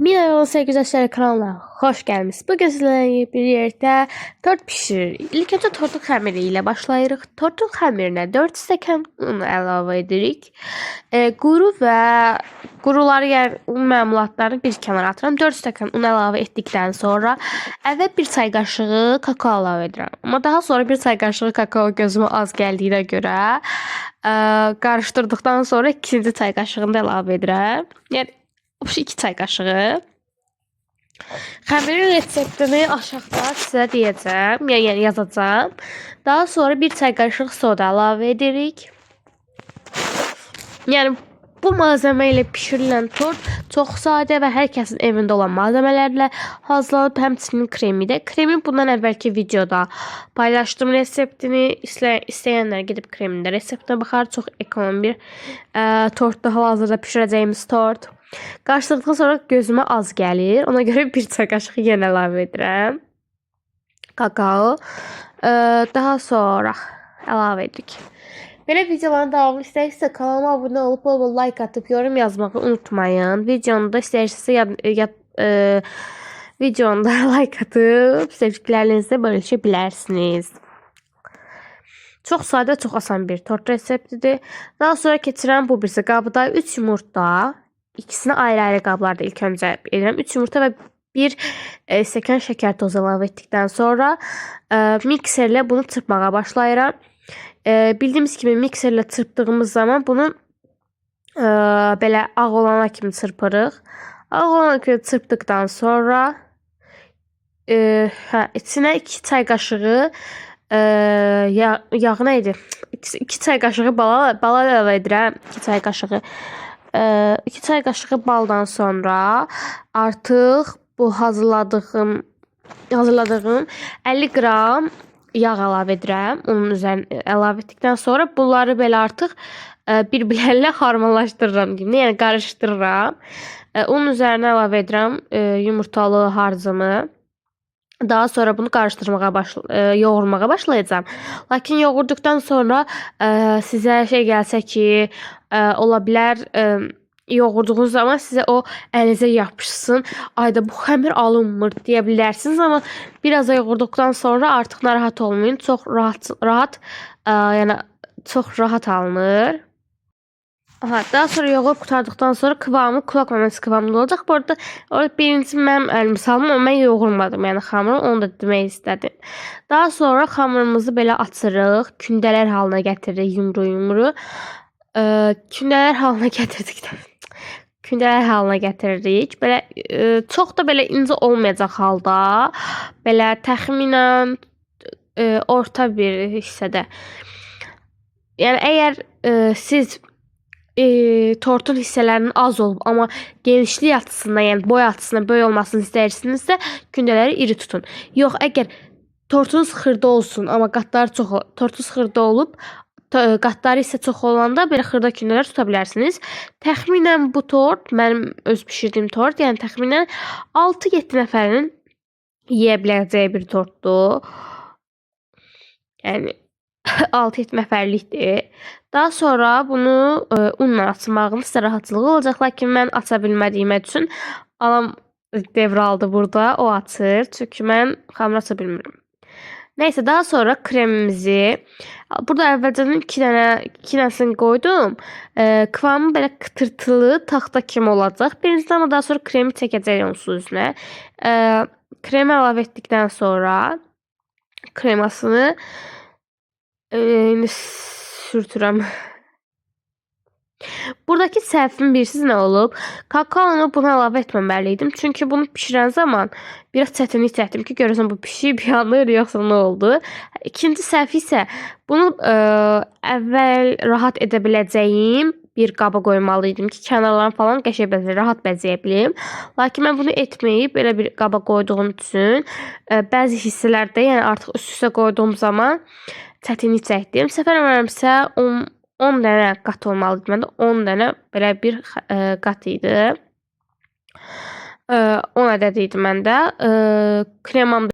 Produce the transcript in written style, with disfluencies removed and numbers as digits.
Merhaba sevgili arkadaşlar, kanalına hoş geldiniz. Bugün sizlerle birlikte tort pişiririk. İlk önce tortun xəmiri ilə başlayırıq. Tortun xəmirinə 4 stəkan un əlavə edirik. Quru və quruları, yəni un məmulatlarını bir kənara atıram. 4 stəkan un əlavə etdikdən sonra əvvəl 1 çay qaşığı kakao əlavə edirəm. Amma daha sonra 1 çay qaşığı kakao gözümə az gəldiyinə görə qarışdırdıqdan sonra 2-ci çay qaşığını da əlavə edirəm. Yəni 2 çay qaşığı. Xəmirin reseptini aşağıda sizə deyəcəm, yəni yazacağım. Daha sonra 1 çay qaşıq soda əlavə edirik. Yəni bu malzemə ilə bişirilən tort çox sadə və hər kəsin evində olan malzemələrlə hazırlanıb, həmçinin kremi də. Kremi bundan əvvəlki videoda paylaşdım reseptini. İstəyənlər gedib kremin də reseptinə baxar. Çox ekonom bir tortdur, hal-hazırda bişirəcəyimiz tort. Qarışdırdıqdan sonra gözümə az gəlir. Ona görə 1 çay qaşığı yenə əlavə edirəm. Kakao. Daha sonra əlavə edirik. Belə videoların davamını istəyirsə kanalıma abunə olub bol-bol like atıb yorum yazmağı unutmayın. Videonu da istəyirsə videonda like atıb sevdiklərinizlə bölüşə bilərsiniz. Çox sadə, çox asan bir tort reseptidir. Daha sonra keçirəm bu birisi qabda 3 yumurta. İkisini ayrı-ayrı qablarda ilk öncə edirəm. 3 yumurta və 1 stəkan şəkər tozu əlavə etdikdən sonra mikserlə bunu çırpmağa başlayıram. Bildiyimiz kimi mikserlə çırpdığımız zaman bunu belə ağ olana kimi çırpırıq. Ağ olana kimi çırpdıqdan sonra içinə 2 çay qaşığı yağ nə idi? 2 çay qaşığı bal əlavə edirəm. 2 çay qaşığı 2 çay qaşığı baldan sonra artıq bu hazırladığım 50 qram yağ əlavə edirəm. Onun üzərinə əlavə etdikdən sonra bunları belə artıq bir-birlərlə harmanlaşdırıram, yəni qarışdırıram. Onun üzərinə əlavə edirəm yumurtalı harcımı. Daha sonra bunu qarışdırmağa yoğurmağa başlayacağam. Lakin yoğurduqdan sonra sizə şey gəlsə ki, ola bilər yoğurduğunuz zaman sizə o əlinizə yapışsın. Ayda bu xəmir alınmır deyə bilərsiniz, amma biraz da yoğurduqdan sonra artıq narahat olmayın. Çox rahat alınır. Daha sonra yoğurub qurtardıqdan sonra kıvamı kulak məməsi kıvamında olacaq. Bu arada birinci mənim əlimi saldım, amma mən yoğurmadım, yəni xəmiri, onu da demək istədim. Daha sonra xəmirimizi belə açırıq, kündələr halına gətiririk, yumru. Kündələr halına gətiririk. Belə çox da belə incə olmayacaq halda, belə təxminən orta bir hissədə. Yəni əgər siz tortun hissələrinin az olub, amma genişlik açısından, yəni boy açısından böyük olmasını istəyirsinizsə, kündələri iri tutun. Yox, əgər tortunuz xırda olsun, amma tortunuz xırda olub, qatları isə çox olanda belə xırda kündələr tuta bilərsiniz. Təxminən bu tort, mənim öz bişirdiyim tort, yəni təxminən 6-7 nəfərin yeyə biləcəyi bir tortdur. Yəni 6-7 nəfərlikdir. Daha sonra bunu unla açmağın sizə rahatçılığı olacaq. Lakin mən aça bilmədiyimə üçün anam devraldı burada. O açır. Çünki mən xəmir aça bilmirəm. Neyse, daha sonra kremimizi burada əvvəlcədən 2 dənəsini qoydum. Kıvamı belə kıtırtılı taxta kimi olacaq. Birincisi, amma daha sonra kremi çəkəcək onsuz üzünə. Kremi əlavə etdikdən sonra kremasını sürtürəm. Buradakı səhvim bilirsiniz nə olub? Kakaonu buna əlavə etməməliydim. Çünki bunu pişirən zaman biraz çətinlik çəkdim ki, görəsən bu pişib yanır, yoxsa nə oldu? İkinci səhv isə bunu əvvəl rahat edə biləcəyim bir qaba qoymalıydım ki, kənarlarını falan qəşəng rahat bəzəyə bilim. Lakin mən bunu etməyib belə bir qaba qoyduğum üçün bəzi hissələrdə, yəni artıq üst-üstə qoyduğum zaman çətinlik çəkdim. Səfər verəmsə 10 dənə qat olmalıdır. Məndə 10 dənə belə bir qat idi. 10 ədəd idi məndə. Kremam